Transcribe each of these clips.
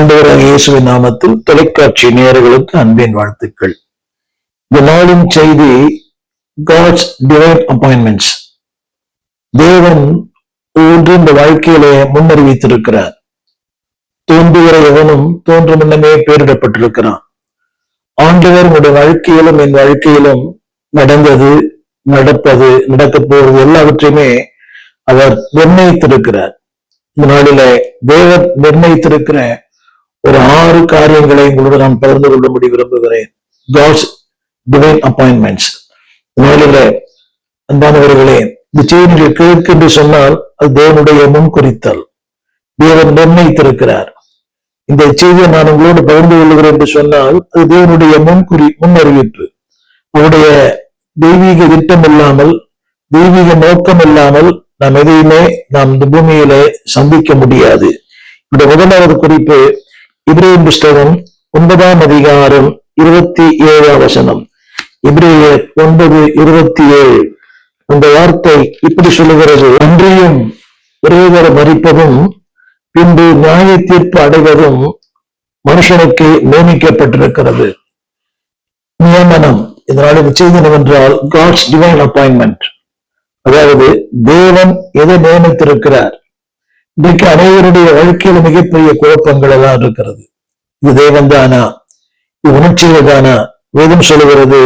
ஆண்டவராகிய இயேசுவின் நாமத்தில் தொலைக்காட்சி நேயர்களுக்கு அன்பின் வாழ்த்துக்கள். இந்த நாளின் செய்தி God's divine appointments. தேவன் ஒன்று இந்த வாழ்க்கையிலே முன்னறிவித்திருக்கிறார். தோன்றுகிற எவனும் தோன்றும் முன்னமே பெயரிடப்பட்டிருக்கிறான். ஆண்டவர் உங்களுடைய வாழ்க்கையிலும் என் வாழ்க்கையிலும் நடந்தது, நடப்பது, நடக்கப் போவது எல்லாவற்றையுமே அவர் நிர்ணயித்திருக்கிறார். இந்த நாளிலே தேவன் நிர்ணயித்திருக்கிற ஒரு 6 காரியங்களை உங்களோடு நான் பகிர்ந்து கொள்ளும்படி விரும்புகிறேன். God's divine appointments. நாளில அன்பானவர்களே, இந்த செய்திகள் கிழக்கு என்று சொன்னால் அது தேவனுடைய முன்குறித்தல். தேவன் நிர்ணயித்திருக்கிறார். இந்த செய்தியை நான் உங்களோடு பகிர்ந்து கொள்ளுகிறேன் என்று சொன்னால் அது தேவனுடைய முன்னறிவிப்பு. அவருடைய தெய்வீக திட்டம் இல்லாமல், தெய்வீக நோக்கம் இல்லாமல் நாம் எதையுமே இந்த பூமியிலே சந்திக்க முடியாது. இந்த முதலாவது குறிப்பு எபிரேயர் புஸ்தகம் 9ஆம் அதிகாரம் 27ஆம் வசனம். எபிரேயர் 9:27. அந்த வார்த்தை இப்படி சொல்லுகிறது: அன்றியும் ஒரேவர மரிப்பதும் பின்பு நியாய தீர்ப்பு அடைவதும் மனுஷனுக்கு நியமிக்கப்பட்டிருக்கிறது. நியமனம். இதனால செய்தி என்னவென்றால் God's divine appointment. அதாவது தேவன் எதை நியமித்திருக்கிறார். இன்றைக்கு அனைவருடைய வாழ்க்கையில மிகப்பெரிய குழப்பங்கள் எல்லாம் இருக்கிறது. இது தேவன் தானா, இது உணர்ச்சிகள் தானா? வேதம் சொல்லுகிறது,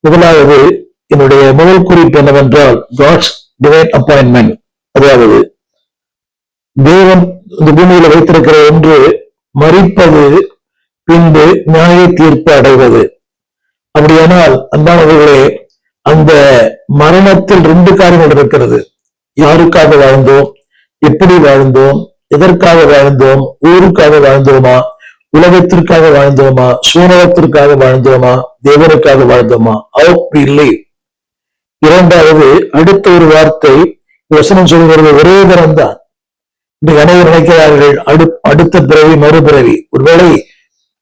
முதலாவது என்னுடைய முதல் குறிப்பு என்னவென்றால் God's divine appointment. அதாவது தேவன் இந்த பூமியில வைத்திருக்கிற ஒன்று மரிப்பது, பின்பு நியாய தீர்ப்பு அடைவது. அப்படியானால் அன்பானவர்களே, அந்த மரணத்தில் 2 காரியங்கள் இருக்கிறது. யாருக்காக வாழ்ந்தோம், எப்படி வாழ்ந்தோம், எதற்காக வாழ்ந்தோம், ஊருக்காக வாழ்ந்தோமா, உலகத்திற்காக வாழ்ந்தோமா, சுயநலத்திற்காக வாழ்ந்தோமா, தேவனுக்காக வாழ்ந்தோமா? இல்லை. இரண்டாவது, அடுத்த ஒரு வார்த்தை வசனம் சொல்கிறது ஒரே தரம் தான். இன்றைக்கு அனைவரும் நினைக்கிறார்கள் அடுத்த பிறவி மறுபிறவி. ஒருவேளை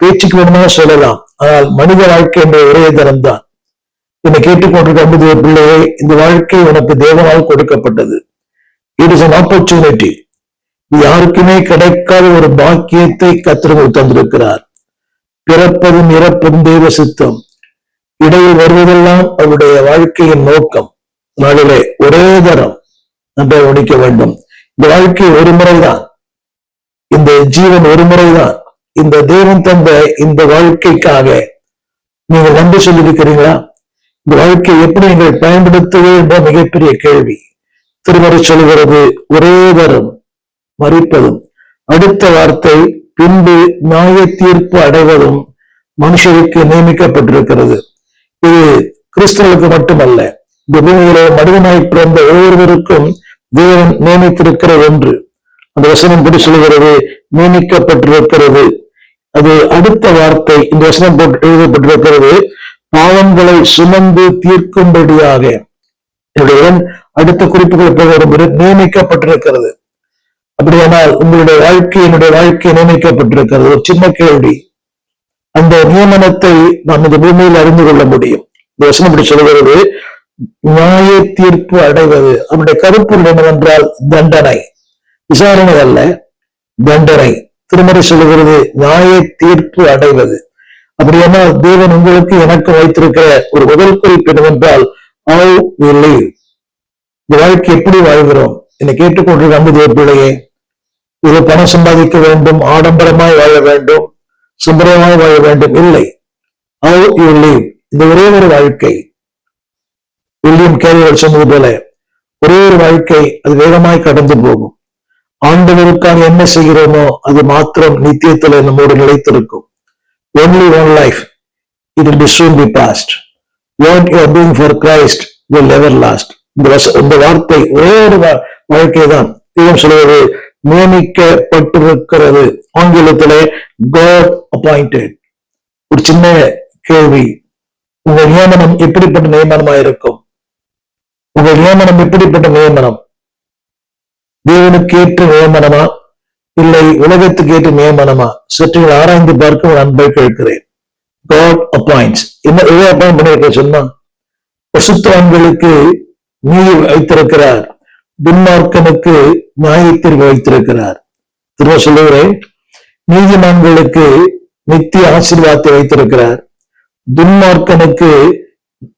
பேச்சுக்கு வேணுமாக சொல்லலாம், ஆனால் மனித வாழ்க்கை என்ற ஒரே தரம் தான். என்னை கேட்டுக்கொண்டிருக்க அன்புடைய பிள்ளையே, இந்த வாழ்க்கை உனக்கு தேவனால் கொடுக்கப்பட்டது. It is an opportunity. யாருக்குமே கிடைக்காத ஒரு பாக்கியத்தை கர்த்தர் தந்திருக்கிறார். பிறப்பதும் இறப்பதும் தேவ சித்தம். இடையில் வருவதெல்லாம் அவருடைய வாழ்க்கையின் நோக்கம். நாளிலே ஒரே தரம் நன்றை முடிக்க வேண்டும். இந்த வாழ்க்கை ஒரு முறைதான், இந்த ஜீவன் ஒரு முறைதான். இந்த தேவன் தந்த இந்த வாழ்க்கைக்காக நீங்கள் நன்றி சொல்லியிருக்கிறீங்களா? இந்த வாழ்க்கையை எப்படி நீங்கள் பயன்படுத்துவது என்ற மிகப்பெரிய கேள்வி. திருமறை சொல்கிறது ஒரே தரம் மரிப்பதும், அடுத்த வார்த்தை பின்பு நியாய தீர்ப்பு அடைவதும் மனுஷருக்கு நியமிக்கப்பட்டிருக்கிறது. இது கிறிஸ்தவர்களுக்கு மட்டுமல்ல, இந்த பூமியிலே மனிதனாய் பிறந்த ஒவ்வொருவருக்கும் தேவன் நியமித்திருக்கிற ஒன்று. அந்த வசனம் படி சொல்கிறது நியமிக்கப்பட்டிருக்கிறது. அது அடுத்த வார்த்தை இந்த வசனம் போட்டு எழுதப்பட்டிருக்கிறது, பாவங்களை சுமந்து தீர்க்கும்படியாக. அடுத்த குறிப்புகளை போக நியமிக்கப்பட்டிருக்கிறது. அப்படியானால் உங்களுடைய வாழ்க்கை, என்னுடைய வாழ்க்கை நியமிக்கப்பட்டிருக்கிறது. ஒரு சின்ன கேள்வி, அந்த நியமனத்தை நாம் இந்த பூமியில் அறிந்து கொள்ள முடியும். இந்த வசனம் இப்படி சொல்கிறது நியாய தீர்ப்பு அடைவது. அவருடைய கருப்பொருள் என்னவென்றால் தண்டனை, விசாரணை அல்ல, தண்டனை. திருமறை சொல்லுகிறது நியாய தீர்ப்பு அடைவது. அப்படியானால் தேவன் உங்களுக்கு எனக்கு வைத்திருக்கிற ஒரு முதல் குறிப்பு என்னவென்றால் how we live. இந்த வாழ்க்கை எப்படி வாழ்கிறோம்? என்னை கேட்டுக்கொண்டிருக்க அன்புடைய பிள்ளையே, இது பணம் சம்பாதிக்க வேண்டும், ஆடம்பரமாய் வாழ வேண்டும், சுந்தரமாய் வாழ வேண்டும் இல்லை. how you live. இந்த ஒரே ஒரு வாழ்க்கை. வில்லியம் கேரியர் சொன்னது போல ஒரே ஒரு வாழ்க்கை, அது வேகமாய் கடந்து போகும். ஆண்டவருக்காக என்ன செய்கிறோமோ அது மாத்திரம் நித்தியத்தில் நம்மோடு நிலைத்திருக்கும். Only one life, it will be soon be past. What you are doing for Christ will never last. இந்த வார்த்தை ஒரே ஒரு வாழ்க்கை தான். சொல்வது நியமிக்கப்பட்டிருக்கிறது. ஆங்கிலத்திலே God appointed. ஒரு சின்ன கேள்வி, உங்கள் நியமனம் எப்படிப்பட்ட நியமனமா இருக்கும்? உங்கள் நியமனம் எப்படிப்பட்ட நியமனம்? தேவனுக்கு ஏற்ற நியமனமா, இல்லை உலகத்துக்கு ஏற்ற நியமனமா? சற்று ஆராய்ந்து பார்க்க ஒரு அன்பை கேட்கிறேன். God appoints. என்ன அப்பாயிண்ட் பண்ணிருக்க சொன்னா, பசுத்தவான்களுக்கு நீதி வைத்திருக்கிறார், துன்மார்க்கனுக்கு நியாயத்தீர்ப்பு வைத்திருக்கிறார். திரும்ப சொல்லுகிறேன், நீதிமான்களுக்கு நித்திய ஆசீர்வாதத்தை வைத்திருக்கிறார். துன்மார்க்கனுக்கு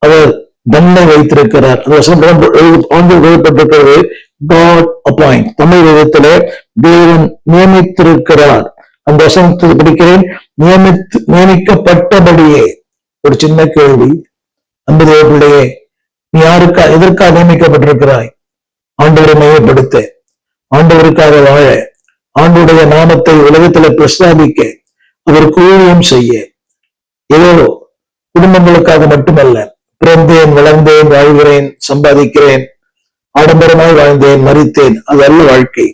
அவர் தண்டனை வைத்திருக்கிறார். எழுதப்பட்டிருக்கிறது God appoint. தமிழ் விதத்திலே தேவன் நியமித்திருக்கிறார். அந்த வசனத்தை படிக்கிறேன். நியமிக்கப்பட்டபடியே. ஒரு சின்ன கேள்வி, அன்பு தேவ பிள்ளையே, நீ எதற்காக நியமிக்கப்பட்டிருக்கிறாய்? ஆண்டவரை மையப்படுத்த, ஆண்டவருக்காக வாழ, ஆண்டவருடைய நாமத்தை உலகத்துல பிரஸ்தாபிக்க, அவருக்கு ஊழியம் செய்ய. ஏதோ குடும்பங்களுக்காக மட்டுமல்ல, பிறந்தேன், வளர்ந்தேன், வாழ்கிறேன், சம்பாதிக்கிறேன், ஆடம்பரமாய் வாழ்ந்தேன், மரித்தேன், அது அல்ல வாழ்க்கை.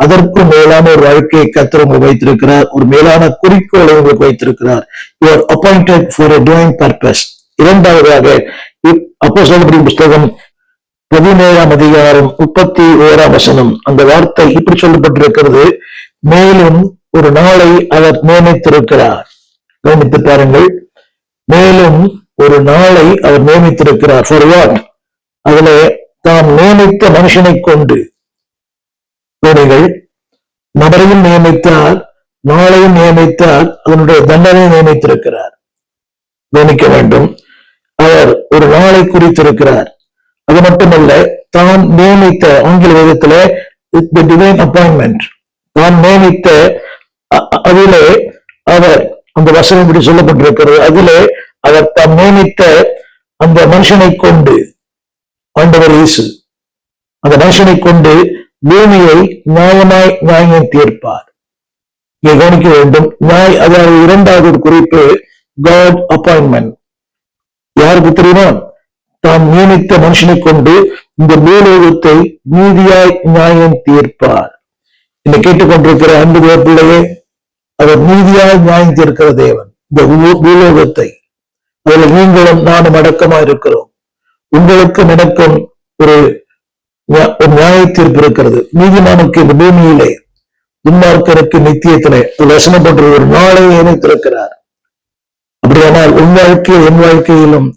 அதற்கு மேலான ஒரு வாழ்க்கையை கர்த்தர் உங்களுக்கு வைத்திருக்கிறார். ஒரு மேலான குறிக்கோளை உங்களுக்கு வைத்திருக்கிறார். You are appointed for a divine purpose. இரண்டாவதாக அப்போஸ்தலர் புஸ்தகம் 17ஆம் அதிகாரம் 31ஆம் வசனம், அந்த வார்த்தை இப்படி சொல்லப்பட்டிருக்கிறது. மேலும் ஒரு நாளை அவர் நியமித்திருக்கிறார். கவனித்து பாருங்கள். மேலும் ஒரு நாளை அவர் நியமித்திருக்கிறார். For what? அதுல தாம் நியமித்த மனுஷனை கொண்டு, நபரையும் நியமித்தார், நாளையும் நியமித்தார், அதனுடைய தண்டனையை நியமித்திருக்கிறார். கவனிக்க வேண்டும். அவர் ஒரு நாளை குறித்திருக்கிறார். அது மட்டுமல்ல, தான் நியமித்த, ஆங்கில வேதத்துல டிவைன் அப்பாயின்மெண்ட், தான் நியமித்த, அதிலே அவர், அந்த வசனம் இப்படி சொல்லப்பட்டிருக்கிறது, அதிலே அவர் தாம் நியமித்த அந்த மனுஷனை கொண்டு, ஆண்டவர் இயேசு, அந்த மனுஷனை கொண்டு பூமியை நியாயமாய் நியாயம் தீர்ப்பார். இங்கே கவனிக்க வேண்டும். அதாவது இரண்டாவது ஒரு குறிப்பு, காட் அப்பாயின்மெண்ட். யாருக்கு தெரியுமா? தாம் நியமித்த மனுஷனை கொண்டு இந்த பூலோகத்தை நீதியாய் நியாயம் தீர்ப்பார். என்னை கேட்டுக்கொண்டிருக்கிற அன்பு தேவ பிள்ளையே, அவர் நீதியாய் நியாயம் தீர்க்கிற தேவன். இந்த பூலோகத்தை, அதில் நீங்களும் நானும் அடக்கமா இருக்கிறோம். உங்களுக்கும் எனக்கும் ஒரு நியாய தீர்ப்பு இருக்கிறது. நீதிமானுக்கு இந்த பூமியிலே, துன்மார்க்கருக்கு நித்தியத்திலே வசனப்பட்ட ஒரு நாளை நியமித்திருக்கிறார். அப்படியானால் உன் வாழ்க்கையில், என் வாழ்க்கையிலும்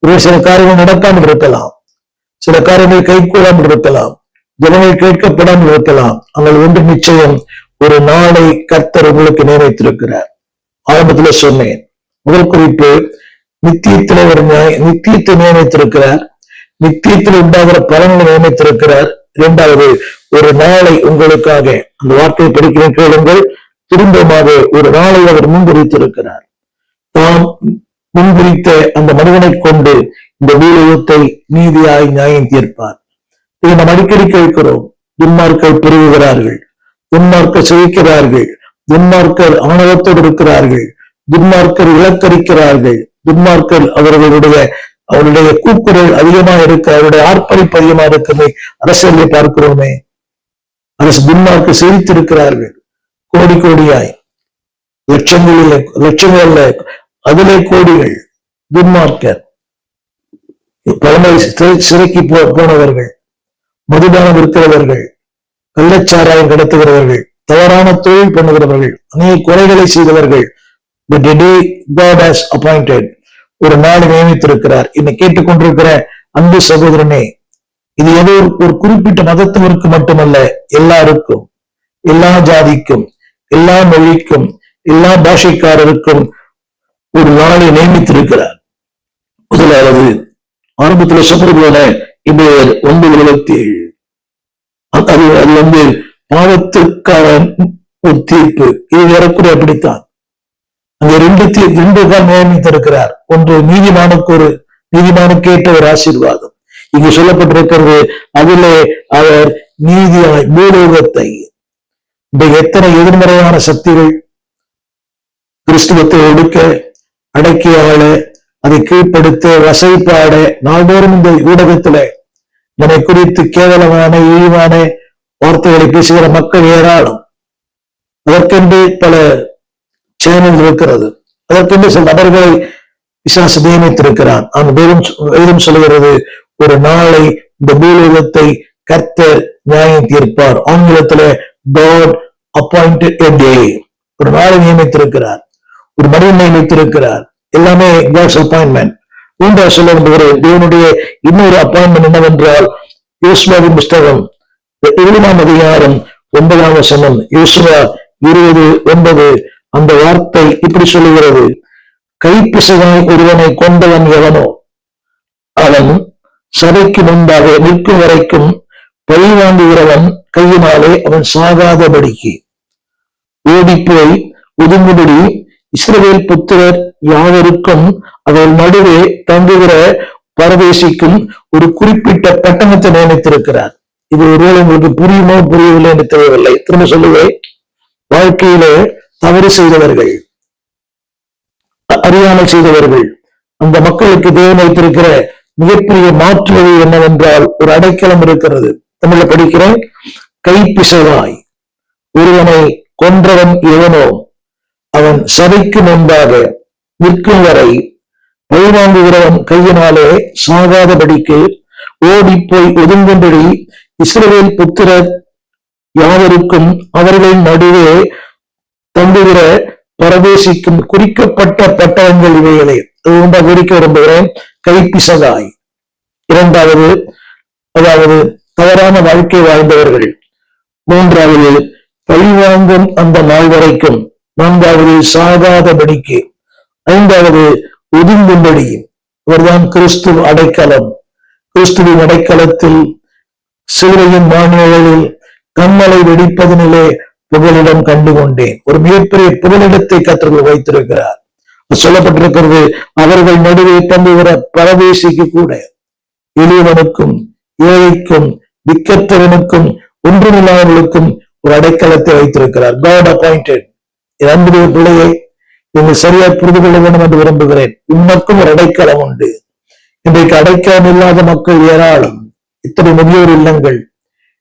ஒரு சில காரியங்கள் நடக்காமல் இருக்கலாம், சில காரியங்கள் கைகூடாமல் இருக்கலாம், ஜனங்கள் கேட்கப்படாமல் இருக்கலாம். ஆனால் ஒன்று நிச்சயம், ஒரு நாளை கர்த்தர் உங்களுக்கு நியமித்திருக்கிறார். ஆரம்பத்தில் சொன்னேன், முதல் குறிப்பு, நித்தியத்திலே ஒரு நித்தியத்தை நியமித்திருக்கிறார். நித்தியத்தில் உண்டாகிற பலன்களை நியமித்திருக்கிறார். இரண்டாவது, ஒரு நாளை உங்களுக்காக, அந்த வார்த்தையை படிக்கிற கேளுங்கள், திரும்பமாக ஒரு நாளை அவர் முன்குறித்திருக்கிறார். தாம் முன்குறித்த அந்த மனிதனை கொண்டு இந்த பூலோகத்தை நீதியாய் நியாயம் தீர்ப்பார். இதை நாம் அடிக்கடி கேட்கிறோம். துன்மார்க்கர் பெருகுகிறார்கள், துன்மார்க்கர் செழிக்கிறார்கள், துன்மார்க்கர் ஆணவத்தோடு இருக்கிறார்கள், துன்மார்க்கர் இலக்கரிக்கிறார்கள், துன்மார்க்கர் அவருடைய கூக்குரல் அதிகமா இருக்கு, அவருடைய ஆர்ப்பரிப்பு அதிகமா இருக்குது. அரசியலை பார்க்கிறோமே, அரசு துன்மார்க்கர் செழித்திருக்கிறார்கள், கோடி கோடியாய், லட்சங்கள்ல அதிலே கோடிகள் துன்மார்க்கர். பழமை சிறைக்கு போனவர்கள், மதுபானம் இருக்கிறவர்கள், கள்ளச்சாராயம் கடத்துகிறவர்கள், தவறான தொழில் பண்ணுகிறவர்கள், அநேக குறைகளை செய்தவர்கள். But today God has appointed, ஒரு நாள் நியமித்திருக்கிறார். என்னை கேட்டுக்கொண்டிருக்கிற அன்பு சகோதரனே, இது ஏதோ ஒரு குறிப்பிட்ட மதத்தினருக்கு மட்டுமல்ல, எல்லாருக்கும், எல்லா ஜாதிக்கும், எல்லா மொழிக்கும், எல்லா பாஷைக்காரருக்கும் ஒரு நாளை நியமித்திருக்கிறார். முதலாவது, ஆரம்பத்தில் சொன்னது போல இவர் 9:27, அது பாவத்திற்கான ஒரு தீர்ப்பு. இது ஏறக்குறைய அப்படித்தான். அங்கே ரெண்டு தான் நியமித்திருக்கிறார். ஒன்று நீதிமானுக்கேற்ற ஒரு ஆசீர்வாதம் இங்கு சொல்லப்பட்டிருக்கிறது. அதிலே அவர் நீதியாய் பூலோகத்தை, இந்த எத்தனை எதிர்மறையான சக்திகள் கிறிஸ்துவத்தை ஒடுக்க, அடக்கி ஆள, அதை கீழ்ப்படுத்த, வசைப்பாட, நாள்தோறும் இந்த ஊடகத்துல நம்மை குறித்து கேவலமான, இழிவான வார்த்தைகளை பேசுகிற மக்கள் ஏராளம். அதற்கென்று பல சேனல் இருக்கிறது. அதற்கென்று சில நபர்களை பிசாசு நியமித்திருக்கிறான். வேதம் சொல்லுகிறது, ஒரு நாளை இந்த பூலோகத்தை கர்த்தர் நியாயம் தீர்ப்பார். ஆங்கிலத்துல God appointed a day, ஒரு நாளை நியமித்திருக்கிறார், ஒரு மனிதனை நியமித்திருக்கிறார். எல்லாமே God's appointment. மூன்றாவது சொல்ல விரும்புகிறேன், தேவனுடைய இன்னொரு அப்பாயின்மெண்ட் என்னவென்றால், யோசுவாவின் புஸ்தகம் 7ஆம் அதிகாரம் 9ஆம் வசனம். யோசுவா 20:9 அந்த வார்த்தை இப்படி சொல்லுகிறது, கைப்பிசகாய் ஒருவனை கொண்டவன் எவனோ அவன் சபைக்கு முன்பாக நிற்கும் வரைக்கும் பழி வாங்குகிறவன் கையினாலே அவன் சாகாதபடிக்கு ஓடிப்போய் ஒதுங்கும்படி இஸ்ரவேல் புத்திரர் யாவருக்கும் அவர் நடுவே தங்குகிற பரதேசிக்கும் ஒரு குறிப்பிட்ட பட்டணத்தை நியமித்திருக்கிறார். இது ஒருவேளை உங்களுக்கு புரியுமோ புரியவில்லை என்று தெரியவில்லை. திரும்ப சொல்லுவேன், வாழ்க்கையிலே தவறு செய்தவர்கள், அறியாமல் செய்தவர்கள், அந்த மக்களுக்கு தேவன் வைத்திருக்கிற மிகப்பெரிய மாற்று வழி என்னவென்றால் ஒரு அடைக்கலம் இருக்கிறது. தமிழ்ல படிக்கிறேன், கைப்பிசகாய் ஒருவனை கொன்றவன் எவனோ அவன் சபைக்கு முன்பாக நிற்கும் வரை பழிவாங்குகிறவன் கையினாலே சாகாதபடிக்கு ஓடிப்போய் ஒதுங்கும்படி இஸ்ரவேல் புத்திரர் யாவருக்கும் அவர்கள் நடுவே தங்குகிற பரதேசிக்கும் குறிக்கப்பட்ட பட்டணங்கள் இவைகளே. அது குறிக்க விரும்புகிறேன். கைப்பிசகாய். இரண்டாவது, அதாவது தவறான வாழ்க்கை வாழ்ந்தவர்கள். மூன்றாவது, பழிவாங்கும் அந்த நாள் வரைக்கும். நான்காவது, சாகாதபடிக்கு. ஐந்தாவது, ஒதுங்கும்படி. இவர்தான் கிறிஸ்துவ அடைக்கலம். கிறிஸ்துவின் அடைக்கலத்தில் சிலுவையின் மாநிலையில் கண்மலை வெடிப்பதனிலே புகலிடம் கண்டுகொண்டேன். ஒரு மிகப்பெரிய புகலிடத்தை கர்த்தர் வைத்திருக்கிறார். சொல்லப்பட்டிருக்கிறது, அவர்கள் நடுவே தங்குகிற பரதேசிக்கு கூட எளியவனுக்கும் ஏழைக்கும் திக்கற்றவனுக்கும் ஒன்றுமில்லாதவர்களுக்கும் ஒரு அடைக்கலத்தை வைத்திருக்கிறார். God appointed. அன்பு பிள்ளையை நீங்கள் சரியா புரிந்து கொள்ள வேண்டும் என்று விரும்புகிறேன். உனக்கும் ஒரு அடைக்கலம் உண்டு. இன்றைக்கு அடைக்கலம் இல்லாத மக்கள் ஏராளம். இத்தனை முதியோர் இல்லங்கள்,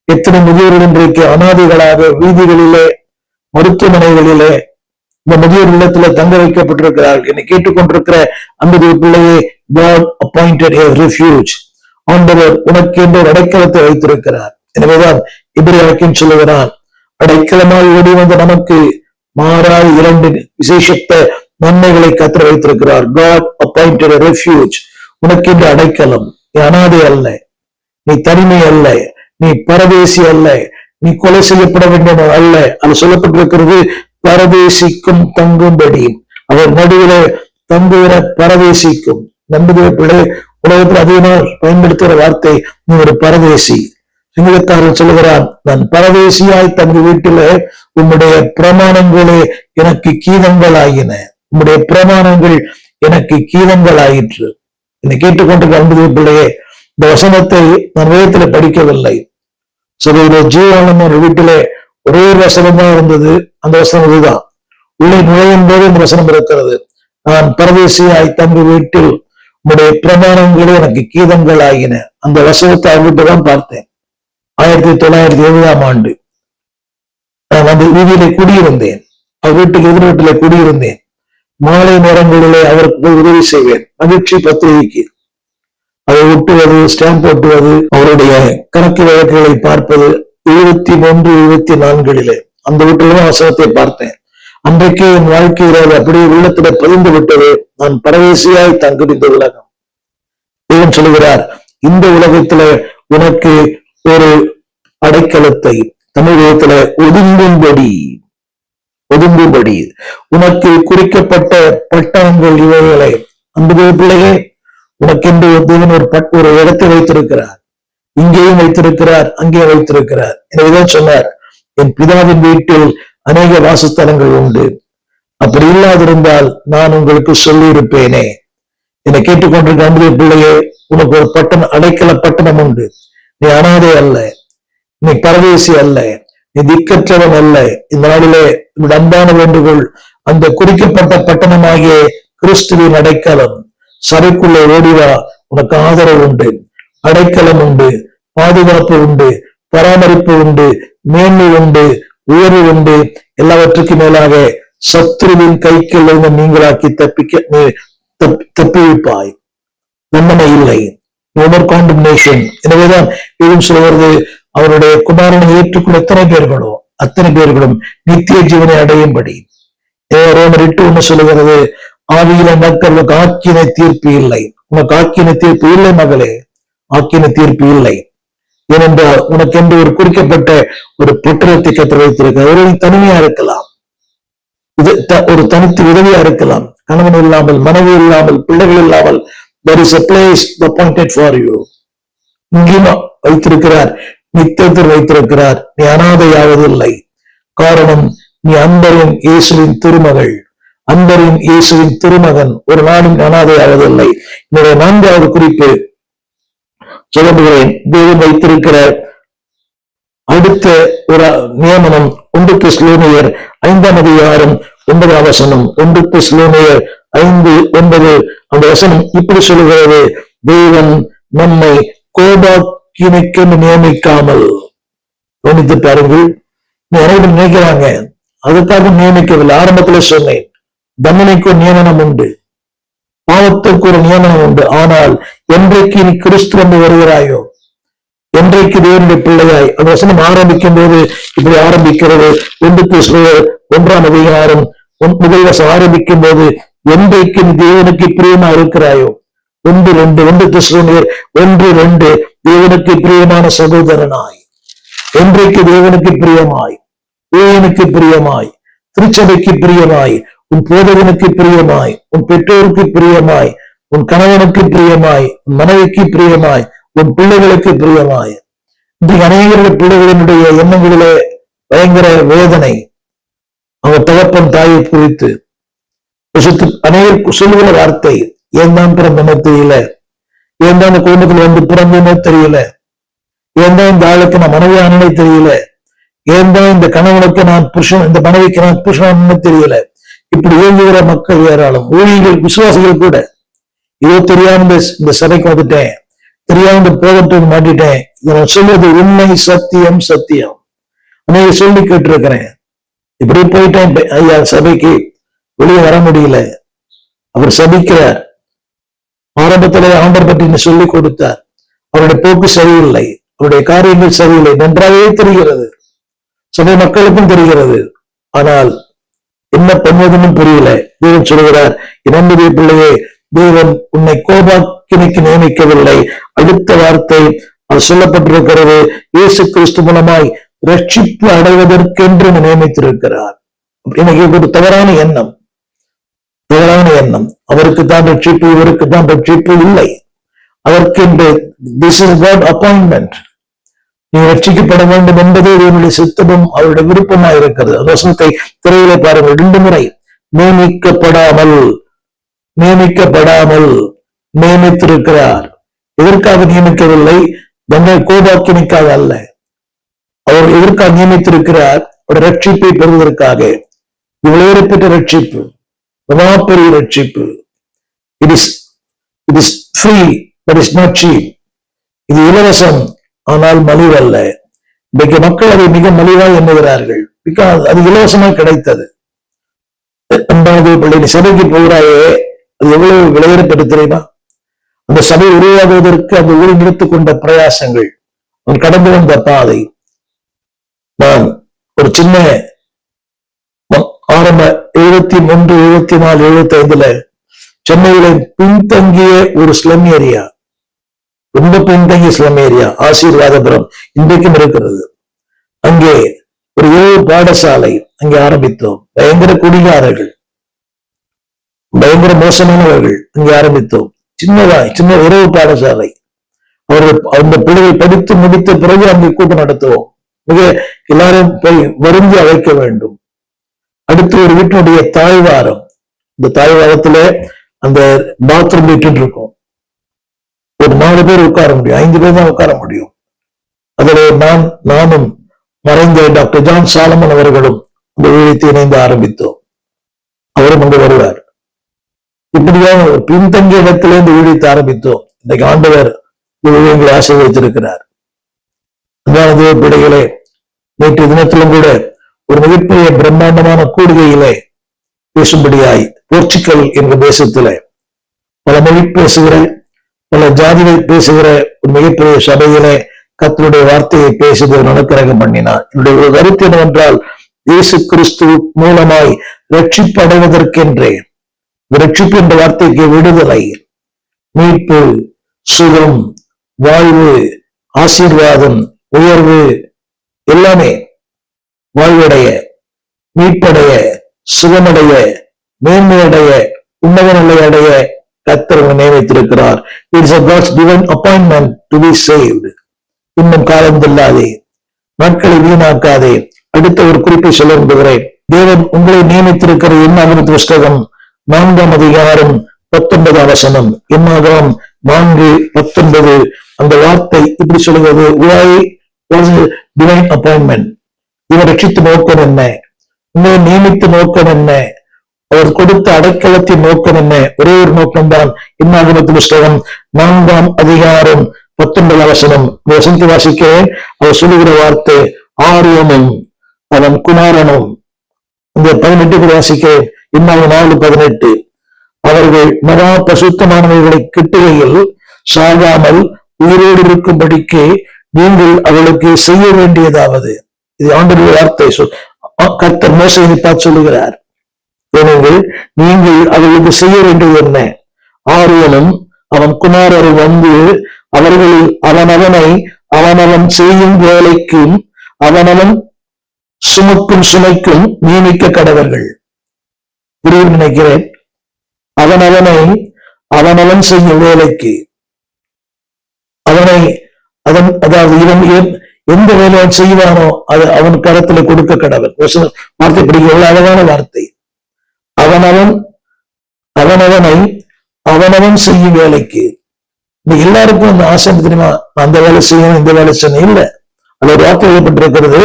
எத்தனை முதியோர்கள் இன்றைக்கு அனாதைகளாக வீதிகளிலே, மருத்துவமனைகளிலே, இந்த முதியோர் இல்லத்துல தங்க வைக்கப்பட்டிருக்கிறார்கள். என்னை கேட்டுக்கொண்டிருக்கிற அன்பு பிள்ளையே, God appointed a refuge. ஆண்டவர் உனக்கு என்று ஒரு அடைக்கலத்தை வைத்திருக்கிறார். எனவேதான் எபிரேயன் சொல்லுகிறான், அடைக்கலமாய் ஓடி வந்த நமக்கு மாறாத 2 விசேஷத்த நன்மைகளை கர்த்தர் வைத்திருக்கிறார். God appointed a refuge. உனக்கு என்று அடைக்கலம். நீ அனாதை அல்ல, நீ தனிமை அல்ல, நீ பரதேசி அல்ல, நீ கொலை செய்யப்பட வேண்டும் அல்ல. அது சொல்லப்பட்டிருக்கிறது, பரதேசிக்கும் தங்கும்படி. அவர் நடுவில் தங்குகிற பரதேசிக்கும். நம்புகிற பிள்ளை, உலகத்தில் அதிகமாக பயன்படுத்துகிற வார்த்தை நீ ஒரு பரதேசி. சிங்கக்காரன் சொல்லுகிறான், நான் பரதேசியாய் தங்கு வீட்டில உம்முடைய பிரமாணங்களே எனக்கு கீதங்கள் ஆகின. உம்முடைய பிரமாணங்கள் எனக்கு கீதங்கள் ஆயிற்று. என்னை கேட்டுக்கொண்டு அன்பு பிள்ளையே, இந்த வசனத்தை நான் வேதத்துல படிக்கவில்லை. சகோதர ஜீவானந்த ஒரு வீட்டிலே ஒரே ஒரு வசனம் தான் இருந்தது. அந்த வசனம் இதுதான். உள்ளே நுழையும் போது இந்த வசனம் இருக்கிறது, நான் பரதேசியாய் தங்கு வீட்டில் உம்முடைய பிரமாணங்களே எனக்கு கீதங்கள் ஆகின. அந்த வசனத்தை அவர்கிட்ட தான் பார்த்தேன். 1970ஆம் ஆண்டு நான் அந்த வீதியிலே குடியிருந்தேன். அவர் வீட்டுக்கு எதிர் வீட்டிலே குடியிருந்தேன். மாலை நேரங்களிலே அவருக்கு போய் உதவி செய்வேன். மகிழ்ச்சி பத்திரிகைக்கு அதை ஒட்டுவது, ஸ்டாம்ப் ஒட்டுவது, அவருடைய கணக்கு வழக்குகளை பார்ப்பது. 73, 74 அந்த வீட்டில்தான் வசனத்தை பார்த்தேன். அன்றைக்கு என் வாழ்க்கையில அப்படியே உள்ளத்துல பதிந்து விட்டது. நான் பரதேசியாய் தங்கும் இந்த உலகம். தேவன் சொல்லுகிறார், இந்த உலகத்துல உனக்கு ஒரு அடைக்கலத்தை, தமிழகத்துல ஒதுங்கும்படி உனக்கு குறிக்கப்பட்ட பட்டணங்கள் இவைகளை. அன்பு பிள்ளையே, உனக்கென்று தேவன் ஒரு இடத்தை வைத்திருக்கிறார். இங்கேயும் வைத்திருக்கிறார், அங்கேயும் வைத்திருக்கிறார். எனவேதான் சொன்னார், என் பிதாவின் வீட்டில் அநேக வாசஸ்தலங்கள் உண்டு. அப்படி இல்லாதிருந்தால் நான் உங்களுக்கு சொல்லியிருப்பேனே. என்னை கேட்டுக்கொண்டிருக்க அன்பு பிள்ளையே, உனக்கு ஒரு பட்டணம், அடைக்கல பட்டணம் உண்டு. நீ அனாதை அல்ல, நீ பரதேசி அல்ல, நீ திக்கற்றவன் அல்ல. இந்த நாளிலே அன்பான வேண்டுகோள், அந்த குறிக்கப்பட்ட பட்டணமாகிய கிறிஸ்துவின் அடைக்கலம். சபைக்குள்ளே ஓடிவா, உனக்கு ஆதரவு உண்டு, அடைக்கலம் உண்டு, பாதுகாப்பு உண்டு, பராமரிப்பு உண்டு, மேன்மை உண்டு, உயர்வு உண்டு. எல்லாவற்றுக்கும் மேலாக சத்துருவின் கைக்கில் நீங்களாக்கி தப்பிப்பாய். தண்டனை இல்லை, no more condemnation. எனவேதான் இதுவும் சொல்வது, அவருடைய குமாரனை ஏற்றுக்கொள்ள எத்தனை பேர்களோ அத்தனை பேர்களும் நித்திய ஜீவனை அடையும்படி. ரோமர் 8:1 சொல்லுகிறது, ஆவியில மக்கள் உனக்கு ஆக்கின தீர்ப்பு இல்லை. உனக்கு ஆக்கின தீர்ப்பு இல்லை மகளே, ஆக்கின தீர்ப்பு இல்லை. ஏனென்றால் உனக்கு என்று ஒரு குறிக்கப்பட்ட ஒரு பட்டணத்தை கற்று வைத்திருக்க. அவர்கள் தனிமையா இருக்கலாம், இது ஒரு தனித்து உதவியா இருக்கலாம். கணவன் இல்லாமல், மனைவி இல்லாமல், பிள்ளைகள் இல்லாமல், there is a place appointed for you. இங்கேயும் வைத்திருக்கிறார், நித்தியத்தில் வைத்திருக்கிறார். நீ அனாதையாவதில்லை. காரணம், நீ அன்பரின் இயேசுவின் திருமகள், அன்பரின் இயேசுவின் திருமகன். ஒரு நாளும் அனாதையாவதில்லை. என்னுடைய 4வது குறிப்பு சொல்லுகிறேன். தேவன் வைத்திருக்கிற அடுத்த ஒரு நியமனம் 1 தெசலோனியர் 5ஆம் அதிகாரம் 9ஆம் வசனம். 1 தெசலோனியர் 5:9 அந்த வசனம் இப்படி சொல்லுகிறது, தேவன் நம்மை கோபாக்கினைக்கு நியமிக்காமல். கவனித்து பாருங்கள். அனைவரும் நினைக்கிறாங்க அதுக்காக நியமிக்கவில்லை. ஆரம்பத்தில் சொன்னேன், தண்டனைக்கு ஒரு நியமனம் உண்டு, பாவத்திற்கு ஒரு நியமனம் உண்டு. ஆனால் என்றைக்கு நீ கிறிஸ்து வந்து வருகிறாயோ, என்றைக்கு தேவனுடைய பிள்ளையாய், அந்த வசனம் ஆரம்பிக்கும் போது இப்படி ஆரம்பிக்கிறது. 1 தெசலோனியர் 1ஆம் அதிகாரம் 1 வசனம் ஆரம்பிக்கும் போது, என்றைக்கு நீ தேவனுக்கு பிரியமா இருக்கிறாயோ, 1 தெசலோனியர் 1:2, தேவனுக்கு பிரியமான சகோதரனாய், என்றைக்கு தேவனுக்கு பிரியமாய், தேவனுக்கு பிரியமாய், திருச்சபைக்கு பிரியமாய், உன் போதகனுக்கு பிரியமாய், உன் பெற்றோருக்கு பிரியமாய், உன் கணவனுக்கு பிரியமாய், உன் மனைவிக்கு பிரியமாய், உன் பிள்ளைகளுக்கு பிரியமாய். இன்றைக்கு அநேக பிள்ளைகளினுடைய எண்ணங்களிலே பயங்கர வேதனை. அவங்க தகப்பன் தாயை குறித்து அநேகருக்கு சொல்லுகிற வார்த்தை, ஏன் தான் பிறந்தனோ தெரியல, ஏன் தான் இந்த குடும்பத்தில் வந்து பிறந்தனோ தெரியல, ஏன் தான் இந்த ஆளுக்கு நான் மனைவியானே தெரியல, ஏன் தான் இந்த கணவனுக்கு நான் புருஷன், இந்த மனைவிக்கு நான் புருஷனானே தெரியல. இப்படி இயங்குகிற மக்கள் ஏராளம். ஊழியர்கள், விசுவாசிகள் கூட, இதோ தெரியாம இந்த சபைக்கு வந்துட்டேன், தெரியாம இந்த போகட்டு மாட்டிட்டேன், இதை நான் சொல்வது உண்மை, சத்தியம், சத்தியம். அநேக சொல்லி கேட்டிருக்கிறேன். இப்படி போயிட்டேன் ஐயா, சபைக்கு வெளியே வர முடியல. அவர் சபிக்கிறார். ஆரம்பத்திலே ஆண்டவர் பற்றி சொல்லி கொடுத்தார். அவருடைய போக்கு சரியில்லை, அவருடைய காரியங்கள் சரியில்லை, நன்றாகவே தெரிகிறது, சபை மக்களுக்கும் தெரிகிறது. ஆனால் என்ன பண்ணுவதுன்னு புரியல. தேவன் சொல்கிறார், என்னுடைய பிள்ளையே, தேவன் உன்னை கோபாக்கினைக்கு நியமிக்கவில்லை. அடுத்த வார்த்தை அது சொல்லப்பட்டிருக்கிறது, இயேசு கிறிஸ்து மூலமாய் ரட்சிப்பு அடைவதற்கென்று நியமித்திருக்கிறார். இன்னைக்கு ஒரு தவறான எண்ணம், தவறான எண்ணம். அவருக்கு தான் ரட்சிப்பு, இவருக்கு தான் ரட்சிப்பு இல்லை. அதற்கென்று திஸ் இஸ் காட் அப்பாயின்மெண்ட். நீ ரட்சிக்கப்பட வேண்டும் என்பதே இவனுடைய சித்தமும் அவருடைய விருப்பமாக இருக்கிறது. அந்த வசனத்தை திரையிலே பாருங்கள். 2 முறை நியமிக்கப்படாமல் நியமித்திருக்கிறார். எதற்காக நியமிக்கவில்லை? கோபாக்கினைக்காக அல்ல. அவர் எதற்காக நியமித்திருக்கிறார்? அவருடைய ரட்சிப்பை பெறுவதற்காக. இவ்வளவு பெற்ற ரட்சிப்பு, பெரிய ரட்சிப்பு. It is free but is not cheap. இது இலவசம், ஆனால் மலிவல்ல. இன்றைக்கு மக்கள் அதை மிக மலிவாக எண்ணுகிறார்கள். பிகாஸ் அது இலவசமாக கிடைத்தது. 2வது பிள்ளை சபைக்கு போகிறாயே, அது எவ்வளவு விலையேறப்பட்டு தெரியுமா? அந்த சபை உருவாகுவதற்கு அந்த ஊரில் நிறுத்திக் கொண்ட பிரயாசங்கள், அவன் கடந்து வந்த பாதை. நான் ஒரு சின்ன ஆரம்ப 73, 74, 75 சென்னையில பின்தங்கிய ஒரு ஸ்லம் ஏரியா, ரொம்ப பின்தங்கிய ஸ்லம் ஏரியா, ஆசீர்வாதபுரம் இன்றைக்கும் இருக்கிறது. அங்கே ஒரு 7 பாடசாலை அங்கே ஆரம்பித்தோம். பயங்கர குடிகாரர்கள், பயங்கர மோசமானவர்கள் அங்கே ஆரம்பித்தோம். சின்ன இரவு பாடசாலை. அவர்கள் அந்த பிள்ளைகள் படித்து முடித்த பிறகு அங்கே கூட்டம் நடத்துவோம். மிக எல்லாரும் போய் வருந்தி அழைக்க வேண்டும். அடுத்து ஒரு வீட்டினுடைய தாய்வாரம். இந்த தாய்வாரத்துல அந்த பாத்ரூம் வீட்டு இருக்கும். ஒரு 4 பேர் உட்கார முடியும், 5 பேர் தான் உட்கார முடியும். அதுல நானும் மறைந்த டாக்டர் ஜான் சாலமன் அவர்களும் இந்த ஊழியத்தை இணைந்து ஆரம்பித்தோம். அவரும் அங்கு வருவார். இப்படியாக பின்தங்கிய இடத்திலே இந்த ஊழியத்தை ஆரம்பித்தோம். இன்றைக்கு ஆண்டவர் இந்த ஊழியங்களை ஆசீர்வதித்திருக்கிறார். அதாவது பிள்ளைகளே, நேற்று தினத்திலும் கூட ஒரு மிகப்பெரிய பிரம்மாண்டமான கூடுகையிலே பேசும்படியாய் போர்ச்சுகல் என்ற தேசத்திலே பல மொழி பேசுகிற, பல ஜாதிகள் பேசுகிற ஒரு மிகப்பெரிய சபையிலே கர்த்தருடைய வார்த்தையை பேசுவது அனுக்கிரகம் பண்ணினார். என்னுடைய ஒரு கருத்து என்னவென்றால், இயேசு கிறிஸ்து மூலமாய் ரட்சிப்பு அடைவதற்கென்றே, ரட்சிப்பு என்ற வார்த்தைக்கு விடுதலை, மீட்பு, சுகம், வாழ்வு, ஆசீர்வாதம், உயர்வு, எல்லாமே வாழ்வடைய, மீட்படைய, சுகமடைய, மேன்மையடைய, உன்னத நிலை அடைய கர்த்தர் நியமித்திருக்கிறார். It's a God's divine appointment to be saved. இன்னும் காலம் தள்ளாதே, நாட்களை வீணாக்காதே. அடுத்த ஒரு குறிப்பை சொல்ல விரும்புகிறேன். தேவன் உங்களை நியமித்திருக்கிற என்னாகும் புஸ்தகம் 4ஆம் அதிகாரம் 19ஆம் வசனம். என்னாகும் 4:19. அந்த வார்த்தை இப்படி சொல்லுகிறது. Why was a divine appointment? இவர் ரட்சித்த நோக்கம் என்ன? உங்களை நியமித்த நோக்கம் என்ன? அவர் கொடுத்த அடைக்கலத்தின் நோக்கம் என்ன? ஒரே ஒரு நோக்கம்தான். என்னாகும் புஸ்தகம் 4ஆம் அதிகாரம் 19ஆம் வசனம். வசனத்தை வாசிக்கிறேன். அவர் சொல்லுகிற வார்த்தை, ஆரோனும் அவன் குமாரனும். இந்த 18 வாசிக்கிறேன். என்னாகும் 4:18. அவர்கள் மகா பசுத்தமானவர்களை கிட்டுகையில் சாகாமல் உயிரோடு இருக்கும்படிக்கு நீங்கள் அவளுக்கு செய்ய வேண்டியதாவது. இது ஆண்டவருடைய வார்த்தை. கர்த்தர் மோசேயை பார்த்து சொல்லுகிறார். நீங்கள் அவர்களுக்கு செய்ய வேண்டியது என்ன? ஆரோனும் அவன் குமாரரும் வந்து அவர்களில் அவனவனை அவனவன் செய்யும் வேலைக்கும் அவனவன் சுமக்கும் சுமைக்கும் நியமிக்க கடவர்கள். புரியும் நினைக்கிறேன். அவனவனை அவனவன் செய்யும் வேலைக்கு அதாவது இவன் எந்த வேலையை செய்வானோ அது அவன் கரத்துல கொடுக்க கடவன். வார்த்தை படிக்க எவ்வளவு அழகான வார்த்தை. அவனவனை அவனவன் செய்யும் வேலைக்கு. எல்லாருக்கும் அந்த ஆசை தெரியுமா? அந்த வேலை செய்யணும், இந்த வேலை செய்யணும் இல்ல. அது ஒரு வார்த்தை எழுதப்பட்டிருக்கிறது.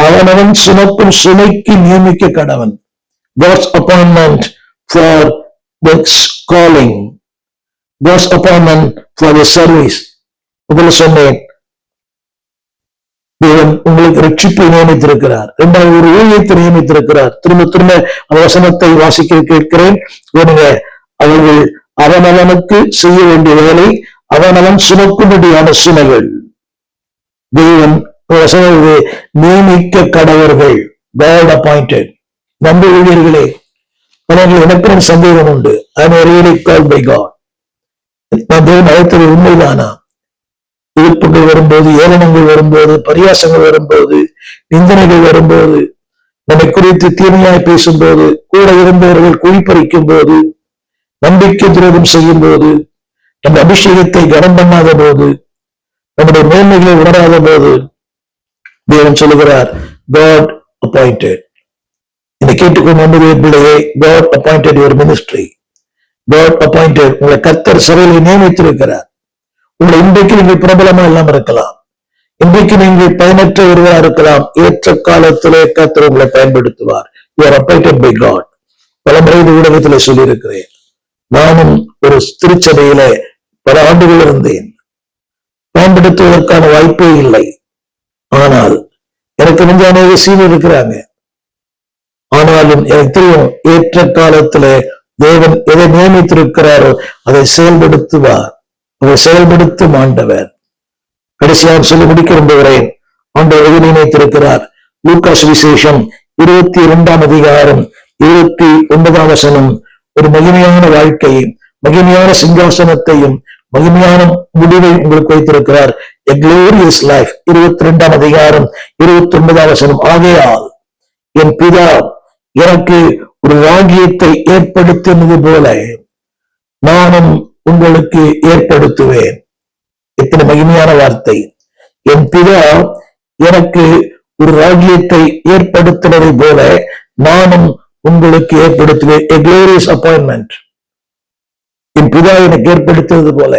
அவனவன் சுமக்கும் சுமைக்கு நியமிக்க கடவன். God's appointment for the calling, God's appointment for the service. முதல்ல சொன்னேன், தேவன் உங்களுக்கு ரட்சிப்பை நியமித்திருக்கிறார். இரண்டாவது ஒரு ஊழியத்தை நியமித்திருக்கிறார். திரும்ப வசனத்தை வாசிக்க கேட்கிறேன். அவர்கள் அவனவனுக்கு செய்ய வேண்டிய வேலை அவனவன் சுமக்கும்படியான சுமைகள் தேவன் நியமிக்க கடவர்கள். God appointed. நம்பி ஊழியர்களே, எனக்கு சந்தேகம் உண்டு. I am really called by God. நான் தேவன் அழைத்தது உண்மைதானா? எதிர்ப்புகள் வரும்போது, ஏளனங்கள் வரும்போது, பரியாசங்கள் வரும்போது, நிந்தனைகள் வரும்போது, நம்மை குறித்து தீமையாய் பேசும்போது, கூட இருந்தவர்கள் குழிப்பறிக்கும் போது, நம்பிக்கை துரோகம் செய்யும் போது, நம்ம அபிஷேகத்தை கனம் பண்ணாத போது, நம்முடைய மேன்மைகளை உணராத போது, தேவன் சொல்லுகிறார், God appointed. இதை கேட்டுக்கொண்டு நம்புகிற பிள்ளையே, God appointed your ministry. God appointed. உங்களை கர்த்தர் சபையிலே நியமித்திருக்கிறார். உங்களை இன்றைக்கு நீங்கள் பிரபலமா எல்லாம் இருக்கலாம். இன்றைக்கு நீங்கள் பயனற்ற ஒருவராக இருக்கலாம். ஏற்ற காலத்திலே கர்த்தர் உங்களை பயன்படுத்துவார். You are appointed by God. பலமுறை ஊடகத்தில் சொல்லியிருக்கிறேன். நானும் ஒரு திருச்சபையில பல ஆண்டுகள் இருந்தேன். பயன்படுத்துவதற்கான வாய்ப்பே இல்லை. ஆனால் எனக்கு வந்து அநேக சீனியர் இருக்கிறாங்க. ஆனாலும் எனக்கு தெரியும், ஏற்ற காலத்திலே தேவன் எதை நியமித்திருக்கிறாரோ அதை செயல்படுத்துவார். அதை செயல்படுத்தும் ஆண்டவர். கடைசியாக சொல்லி முடிக்க விரும்புகிறேன். ஆண்டவர் எதை நியமித்திருக்கிறார்? லூக்கா சுவிசேஷம் 22ஆம் அதிகாரம் 29ஆம் வசனம். ஒரு மகிமையான வாழ்க்கையை, மகிமையான சிங்காசனத்தையும் மகிமையான முடிவை உங்களுக்கு வைத்திருக்கிறார். A glorious life. 22ஆம் அதிகாரம் 29ஆம் வசனம். ஆகையால் என் பிதா எனக்கு ஒரு ராஜ்யத்தை ஏற்படுத்தினது போல நானும் உங்களுக்கு ஏற்படுத்துவேன். எத்தனை மகிமையான வார்த்தை. என் பிதா எனக்கு ஒரு ராஜ்யத்தை ஏற்படுத்தினதை போல நானும் உங்களுக்கு ஏற்படுத்துவேன். A glorious appointment. என் பிதா எனக்கு ஏற்படுத்தினது போல.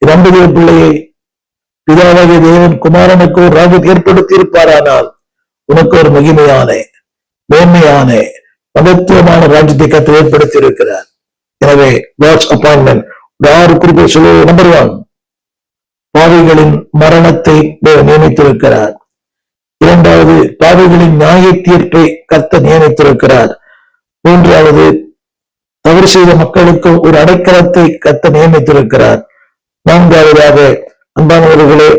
நம்புகிற பிள்ளையை, பிதாவாகிய தேவன் குமாரனுக்கு ஒரு ராஜ்யத்தை ஏற்படுத்தி இருப்பாரானால் உனக்கு ஒரு மகிமையான, மேன்மையான, மகத்துவமான ராஜ்யத்தை கர்த்தர் ஏற்படுத்தி இருக்கிறார். எனவே God's appointment. 6 குறிப்பை சொல்லுவது. நம்பர் 1, பாவிகளின் மரணத்தை நியமித்திருக்கிறார். 2வது, பாவிகளின் நியாய தீர்ப்பை கர்த்தர் நியமித்திருக்கிறார். 3வது, தவறு செய்த மக்களுக்கு ஒரு அடைக்கலத்தை கர்த்தர் நியமித்திருக்கிறார். 4வதாக, அன்பானவர்களே,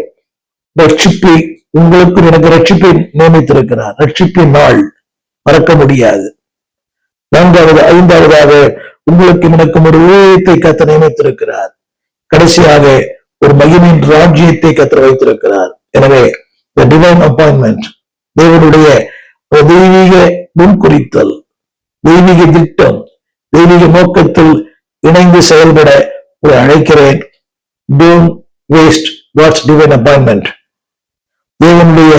ரட்சிப்பை உங்களுக்கு எனக்கு ரட்சிப்பை நியமித்திருக்கிறார். ரட்சிப்பின் நாள் மறக்க முடியாது. 5வதாக, உங்களுக்கு எனக்கும் ஒரு ஊழியத்தை கர்த்தர் நியமித்திருக்கிறார். கடைசியாக ஒரு மகிமையின் ராஜ்யத்தை கர்த்தர் வைத்திருக்கிறார். எனவே the divine appointment, தேவனுடைய தெய்வீக முன்குறித்தல், தெய்வீக திட்டம், தெய்வீக நோக்கத்தில் இணைந்து செயல்பட உங்களை அழைக்கிறேன். Don't waste God's divine appointment. தேவனுடைய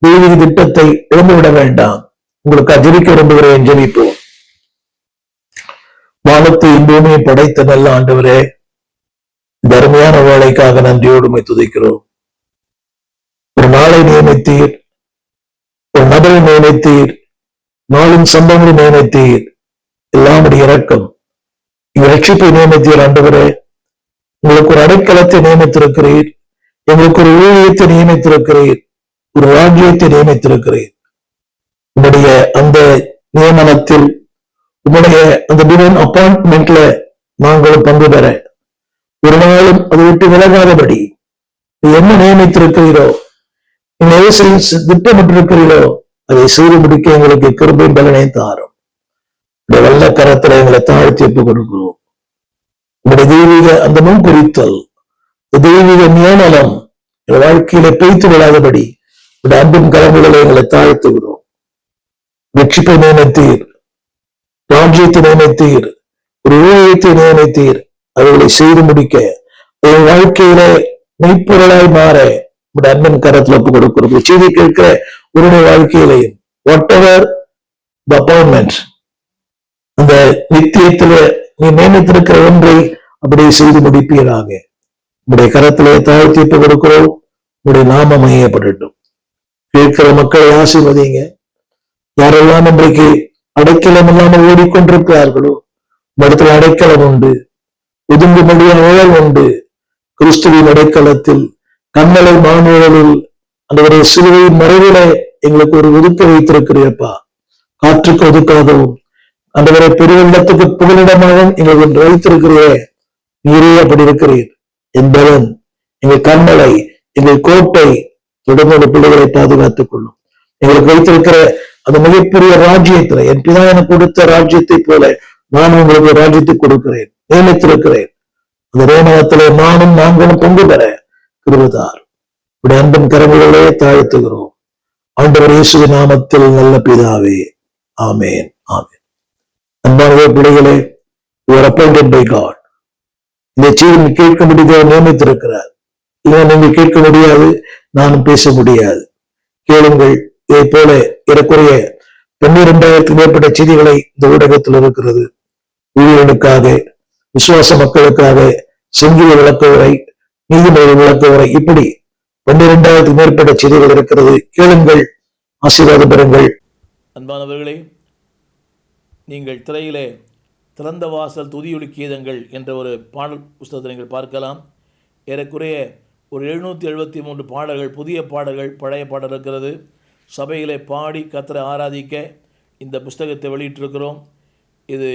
தெய்வீக திட்டத்தை இழந்துவிட வேண்டாம். உங்களுக்கு ஜெபிக்க விரும்புகிறேன். ஜெபிப்போம். வானத்தையும் பூமியை படைத்த நல்ல ஆண்டவரே, தர்மையான வேலைக்காக நன்றியோடு துதிக்கிறோம். ஒரு நாளை நியமித்தீர், ஒரு நபரை நியமித்தீர், நாளின் சம்பவங்களை நியமித்தீர். எல்லாமுடைய இரக்கம், ரட்சிப்பை நியமித்தீர். ஆண்டவரே, உங்களுக்கு ஒரு அடைக்கலத்தை நியமித்திருக்கிறீர், எங்களுக்கு ஒரு ஊழியத்தை நியமித்திருக்கிறீர், ஒரு ராஜ்யத்தை நியமித்திருக்கிறீர். உங்களுடைய அந்த நியமனத்தில், உங்களுடைய அந்த டிவைன் அப்பாயின்மெண்ட்ல நாங்களும் பங்கு பெற ஒரு நாளும் அதை விட்டு விலகாதபடி என்ன நியமித்திருக்கிறீரோ, திட்டமிட்டிருக்கிறீரோ அதை செய்து முடிக்க எங்களுக்கு கிருபை பலனை தாரும். வல்ல கரத்துல எங்களை தாழ்த்தி ஒப்புக் கொடுக்கிறோம். உங்களுடைய தெய்வீக அந்த முன்குறித்தல், தெய்வீக நியமனம் எங்கள் வாழ்க்கையில பெய்த்து விடாதபடி உடைய அன்பின் கரங்களை எங்களை தாழ்த்துகிறோம். ரட்சிப்பை நியமித்தீர், ராஜ்யத்தை நியமித்தீர், ஒரு ஊழியத்தை நியமித்தீர். அவைகளை செய்து முடிக்க என் வாழ்க்கையில மெய்ப்பொருளாய் மாற உடைய அன்பின் கரத்துல ஒப்புக் கொடுக்கிறோம். செய்தி கேட்கிற உன்னுடைய வாழ்க்கையிலையும் வாட் எவர் தி அப்பாயின்மெண்ட், அந்த நித்தியத்தில நீ நியமித்திருக்கிற ஒன்றை அப்படியே செய்து முடிப்பீராக. உடைய கரத்திலே தாழ்த்தி ஒப்புக் கொடுக்கிறோம். உடைய நாமம் மையப்படட்டும். கேட்கிற மக்களை ஆசீர்வதிங்க. யாரெல்லாம் இன்றைக்கு அடைக்கலம் இல்லாமல் ஓடிக்கொண்டிருக்கிறார்களோ, இடத்துல அடைக்கலம் உண்டு, ஒதுங்கும்படிய நிழல் உண்டு. கிறிஸ்துவின் அடைக்கலத்தில், கண்ணலை மாநிலில் அந்த சிலுவையின் மறைவில எங்களுக்கு ஒரு ஒதுக்க வைத்திருக்கிறீர்ப்பா. காற்றுக்கு ஒதுக்காகவும் அந்த பெருவெள்ளத்துக்கு புகலிடமாகவும் எங்களுக்கு வைத்திருக்கிறீரே, நீரே அப்படி இருக்கிறீர் என்பதன் எங்கள் கண்ணலை, எங்கள் கோட்டை தொடர்ந்து பிள்ளைகளை பாதுகாத்துக் கொள்ளும். எங்களுக்கு வைத்திருக்கிற அந்த மிகப்பெரிய ராஜ்யத்துல, என் பிதா எனக்கு கொடுத்த ராஜ்யத்தை போல நான் உங்களுக்கு ராஜ்யத்தை கொடுக்கிறேன், நியமித்திருக்கிறேன். அந்த நியமனத்திலே நாங்களும் பங்கு பெற கிருபைதார். உடைய அன்பின் கரங்களிலே தாழ்த்துகிறோம். ஆண்டவர் இயேசுவின் நாமத்தில் நல்ல பிதாவே, ஆமேன், ஆமேன். அன்பான பிள்ளைகளே, you are appointed by God. இந்த செய்தி கேட்க முடியாத நியமித்திருக்கிறார். இவன் நீங்கள் கேட்க முடியாது, நானும் பேச முடியாது. கேளுங்கள். இதை போல ஏறக்குறைய 12,000 மேற்பட்ட செய்திகளை இந்த ஊடகத்தில் இருக்கிறது. ஊழியர்களுக்காக, விசுவாச மக்களுக்காக, சங்கீத விளக்கவுரை, நீதிமன்ற விளக்கவுரை, இப்படி 12,000 மேற்பட்ட செய்திகள் இருக்கிறது. கேளுங்கள், ஆசீர்வாதம் பெறுங்கள். அன்பானவர்களே, நீங்கள் திரையிலே திறந்த வாசல் துதியொலி கீதங்கள் என்ற ஒரு பாடல் புஸ்தகத்தை நீங்கள் பார்க்கலாம். ஏறக்குறைய ஒரு 773 பாடல்கள், புதிய பாடல்கள், பழைய பாடல் இருக்கிறது. சபையிலே பாடி கர்த்தரை ஆராதிக்க இந்த புஸ்தகத்தை வெளியிட்டிருக்கிறோம். இது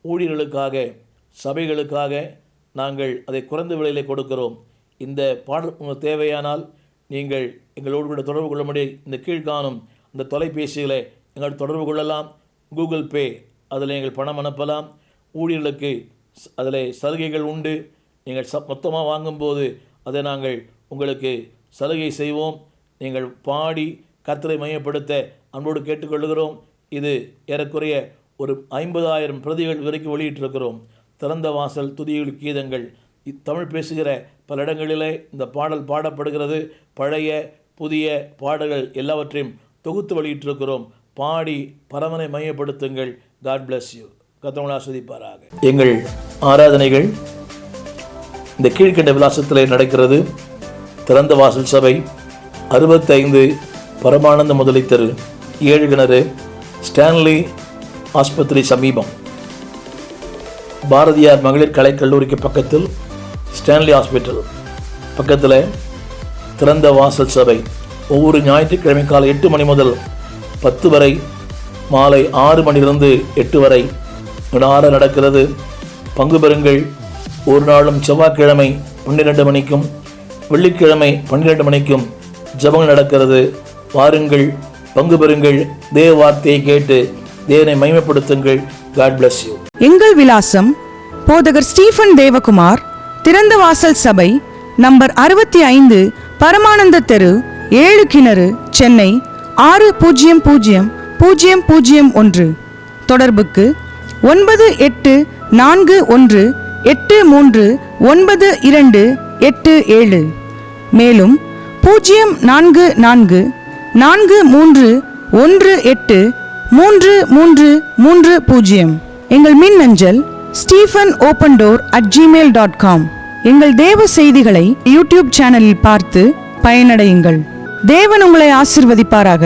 ஊழியர்களுக்காக, சபைகளுக்காக நாங்கள் அதை குறைந்த விலையிலே கொடுக்கிறோம். இந்த பாடல் உங்களுக்கு தேவையானால் நீங்கள் எங்களோடு கூட தொடர்பு கொள்ள முடியும். இந்த கீழ்காணும் இந்த தொலைபேசிகளை எங்கள் தொடர்பு கொள்ளலாம். கூகுள் பே, அதில் நீங்கள் பணம் அனுப்பலாம். ஊழியர்களுக்கு அதில் சலுகைகள் உண்டு. நீங்கள் மொத்தமாக வாங்கும்போது அதை நாங்கள் உங்களுக்கு சலுகை செய்வோம். நீங்கள் பாடி கர்த்தரை மையப்படுத்த அன்போடு கேட்டுக்கொள்கிறோம். இது ஏறக்குறைய ஒரு 50,000 பிரதிகள் வரைக்கும் வெளியிட்டிருக்கிறோம். திறந்த வாசல் துதியொலி கீதங்கள். தமிழ் பேசுகிற பல இடங்களிலே இந்த பாடல் பாடப்படுகிறது. பழைய புதிய பாடல்கள் எல்லாவற்றையும் தொகுத்து வெளியிட்டிருக்கிறோம். பாடி பரமனை மையப்படுத்துங்கள். God bless you. கர்த்தர் ஆசீர்வதிப்பாராக. எங்கள் ஆராதனைகள் இந்த கீழ்கண்ட விலாசத்திலே நடக்கிறது. திறந்த வாசல் சபை, 65 பரமானந்த முதலை தெரு, 7 கிணறு, ஸ்டான்லி ஆஸ்பத்திரி சமீபம், பாரதியார் மகளிர் கலைக்கல்லூரிக்கு பக்கத்தில் ஸ்டான்லி ஹாஸ்பிட்டல் பக்கத்தில் திறந்த வாசல் சபை. ஒவ்வொரு ஞாயிற்றுக்கிழமை காலை 8 மணி முதல் 10 வரை, மாலை 6 மணிலிருந்து 8 வரை வினார நடக்கிறது. பங்கு பெறுங்கள். ஒரு நாளும் செவ்வாய்க்கிழமை 12 மணிக்கும் வெள்ளிக்கிழமை 12 மணிக்கும் ஜெபங்கள் நடக்கிறது. வாருங்கள், பங்கு பெறுங்கள். தேவ வார்த்தையை கேட்டு தேவனை மகிமைப்படுத்துங்கள். God bless you. எங்கள் விலாசம் போதகர் ஸ்டீஃபன் தேவகுமார், திறந்த வாசல் சபை, நம்பர் 65, பரமானந்த தெரு, 7 கிணறு, சென்னை 600001. தொடர்புக்கு 9841839287. மேலும் 0444318330. எங்கள் மின்னஞ்சல் stephen.opendoor@gmail.com. எங்கள் தேவ செய்திகளை யூடியூப் சேனலில் பார்த்து பயனடையுங்கள். தேவன் உங்களை ஆசிர்வதிப்பாராக.